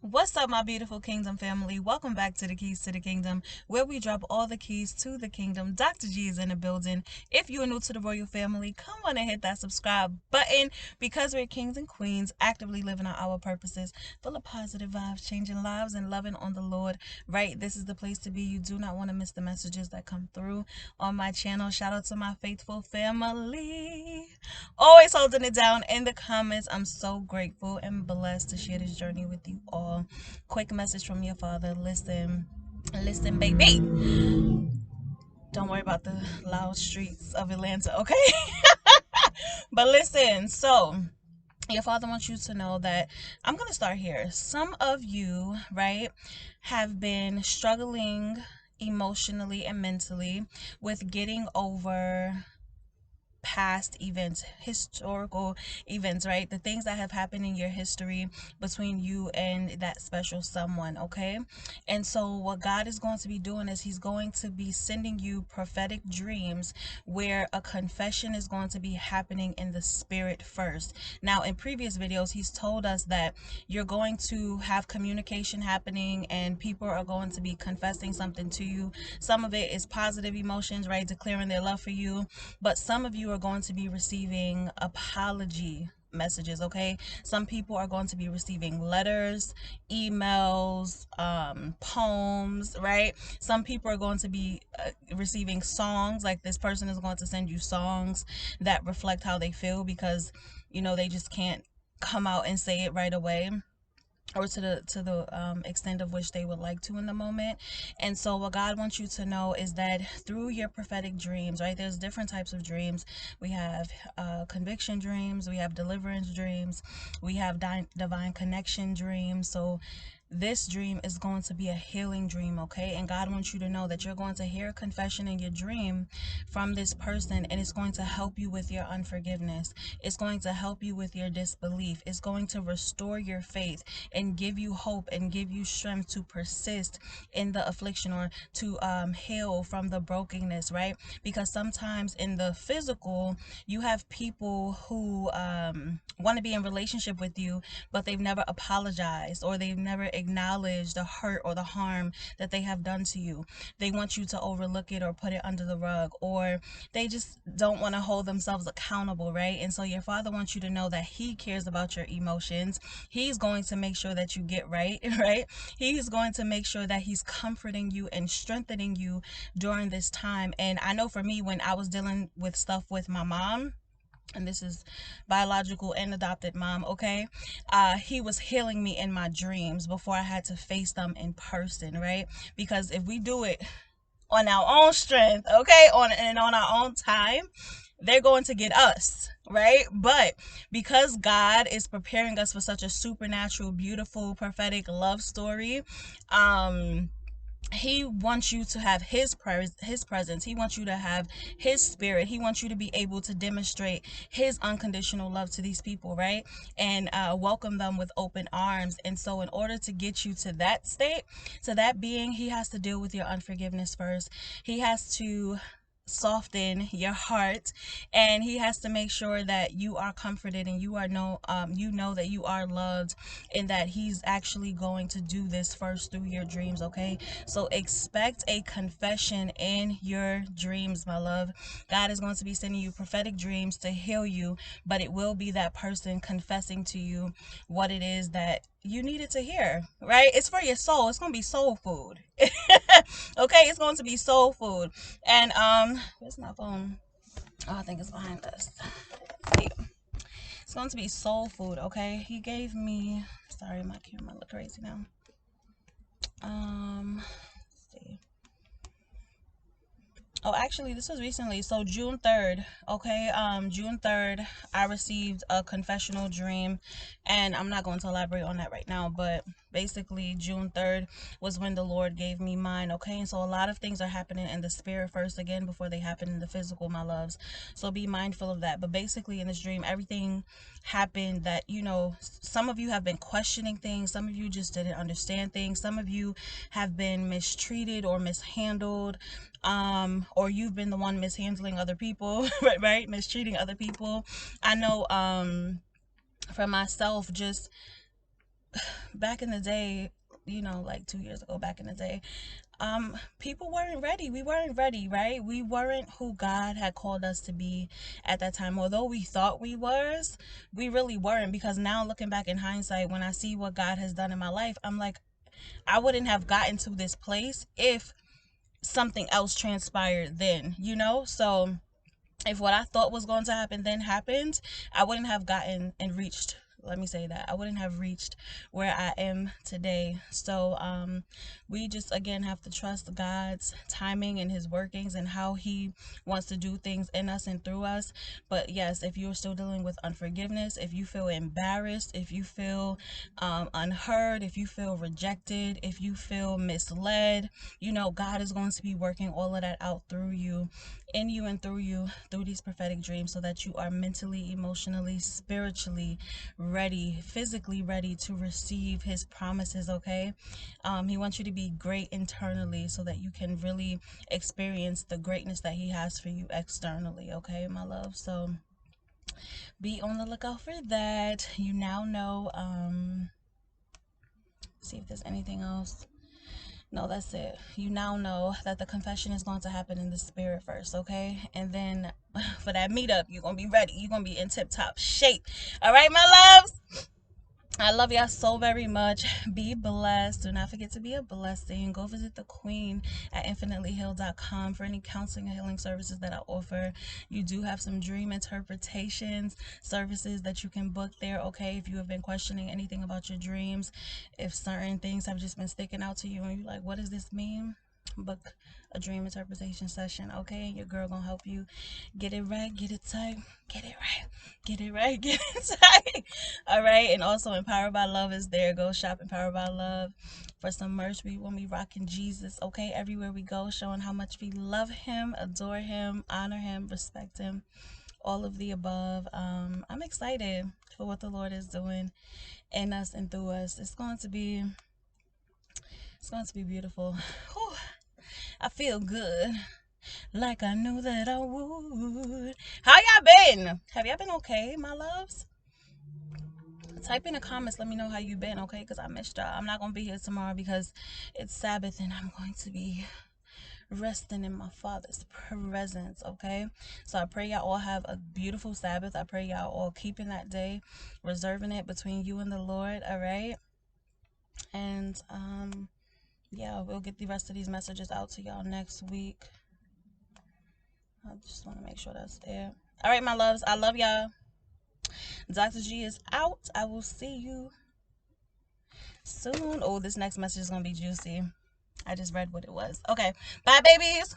What's up, my beautiful kingdom family? Welcome back to the Keys to the Kingdom, where we drop all the keys to the kingdom. Dr. G is in the building. If you are new to the royal family, come on and hit that subscribe button because we're kings and queens, actively living out our purposes, full of positive vibes, changing lives, and loving on the Lord. Right? This is the place to be. You do not want to miss the messages that come through on my channel. Shout out to my faithful family. Always holding it down in the comments. I'm so grateful and blessed to share this journey with you all. Quick message from your father. Listen, baby. Don't worry about the loud streets of Atlanta, okay? But listen, so your father wants you to know that I'm going to start here. Some of you, right, have been struggling emotionally and mentally with getting over past events, historical events, right? The things that have happened in your history between you and that special someone, okay? And so what God is going to be doing is he's going to be sending you prophetic dreams where a confession is going to be happening in the spirit first. Now, in previous videos, he's told us that you're going to have communication happening and people are going to be confessing something to you. Some of it is positive emotions, right? Declaring their love for you. But some of you are going to be receiving apology messages, okay? Some people are going to be receiving letters, emails, poems, right? Some people are going to be receiving songs. Like, this person is going to send you songs that reflect how they feel because, they just can't come out and say it right away, or to the extent of which they would like to in the moment. And so what God wants you to know is that through your prophetic dreams, right, there's different types of dreams. We have conviction dreams, we have deliverance dreams, we have divine connection dreams. So this dream is going to be a healing dream, okay? And God wants you to know that you're going to hear a confession in your dream from this person, and it's going to help you with your unforgiveness. It's going to help you with your disbelief. It's going to restore your faith and give you hope and give you strength to persist in the affliction, or to heal from the brokenness, right? Because sometimes in the physical, you have people who want to be in relationship with you, but they've never apologized, or they've never acknowledged the hurt or the harm that they have done to you. They want you to overlook it or put it under the rug, or they just don't want to hold themselves accountable, right? And so your father wants you to know that he cares about your emotions. He's going to make sure that you get right, right? He's going to make sure that he's comforting you and strengthening you during this time. And I know for me, when I was dealing with stuff with my mom, and this is biological and adopted mom, okay, he was healing me in my dreams before I had to face them in person, right? Because if we do it on our own strength, okay, on our own time, they're going to get us, right? But because God is preparing us for such a supernatural, beautiful, prophetic love story, he wants you to have his presence. He wants you to have his spirit. He wants you to be able to demonstrate his unconditional love to these people, right? And welcome them with open arms. And so in order to get you to that state, to that being, he has to deal with your unforgiveness first. He has to soften your heart, and he has to make sure that you are comforted and you know that you are loved, and that he's actually going to do this first through your dreams, okay? So expect a confession in your dreams, my love. God is going to be sending you prophetic dreams to heal you, but it will be that person confessing to you what it is that you needed to hear, right? It's for your soul. It's going to be soul food. Okay, it's going to be soul food. And where's my phone? Oh, I think it's behind us. See, it's going to be soul food, okay? He gave me, sorry, my camera look crazy now. Let's see. Oh, actually, this was recently. So June 3rd, okay? June 3rd, I received a confessional dream, and I'm not going to elaborate on that right now, but basically June 3rd was when the Lord gave me mine, okay? And so a lot of things are happening in the spirit first, again, before they happen in the physical, my loves. So be mindful of that. But basically in this dream, everything happened that, some of you have been questioning things. Some of you just didn't understand things. Some of you have been mistreated or mishandled, or you've been the one mishandling other people, right? Mistreating other people. I know, for myself, just back in the day, like 2 years ago, back in the day, people weren't ready. We weren't ready, right? We weren't who God had called us to be at that time. Although we thought we really weren't, because now looking back in hindsight, when I see what God has done in my life, I'm like, I wouldn't have gotten to this place if something else transpired then. So if what I thought was going to happen then happened, I wouldn't have gotten and reached, let me say that, I wouldn't have reached where I am today. So we just, again, have to trust God's timing and his workings and how he wants to do things in us and through us. But yes, if you're still dealing with unforgiveness, if you feel embarrassed, if you feel unheard, if you feel rejected, if you feel misled, God is going to be working all of that out through you, in you and through you, through these prophetic dreams, so that you are mentally, emotionally, spiritually ready, physically ready to receive his promises. Okay, he wants you to be great internally so that you can really experience the greatness that he has for you externally. Okay, my love. So be on the lookout for that. You now know. See if there's anything else. No, that's it. You now know that the confession is going to happen in the spirit first, okay? And then for that meetup, you're going to be ready. You're going to be in tip-top shape. All right, my loves? I love y'all so very much. Be blessed. Do not forget to be a blessing. Go visit the queen at infinitelyhealed.com for any counseling and healing services that I offer. You do have some dream interpretations services that you can book there, okay? If you have been questioning anything about your dreams, if certain things have just been sticking out to you and you're like, what does this mean? Book a dream interpretation session, okay? Your girl gonna help you get it right, get it tight, get it right, get it right, get it tight. All right, and also Empowered by Love is there. Go shop Empowered by Love for some merch. When we rocking Jesus, okay? Everywhere we go, showing how much we love him, adore him, honor him, respect him, all of the above. I'm excited for what the Lord is doing in us and through us. It's going to be beautiful. Whew. I feel good, like I knew that I would. How y'all been? Have y'all been okay, my loves? Type in the comments, let me know how you been, okay? Because I missed y'all. I'm not going to be here tomorrow because it's Sabbath and I'm going to be resting in my Father's presence, okay? So I pray y'all all have a beautiful Sabbath. I pray y'all all keeping that day, reserving it between you and the Lord, all right? And yeah, we'll get the rest of these messages out to y'all next week. I just want to make sure that's there. All right, my loves, I love y'all. Dr. G is out. I will see you soon. Oh, this next message is going to be juicy. I just read what it was. Okay, bye, babies.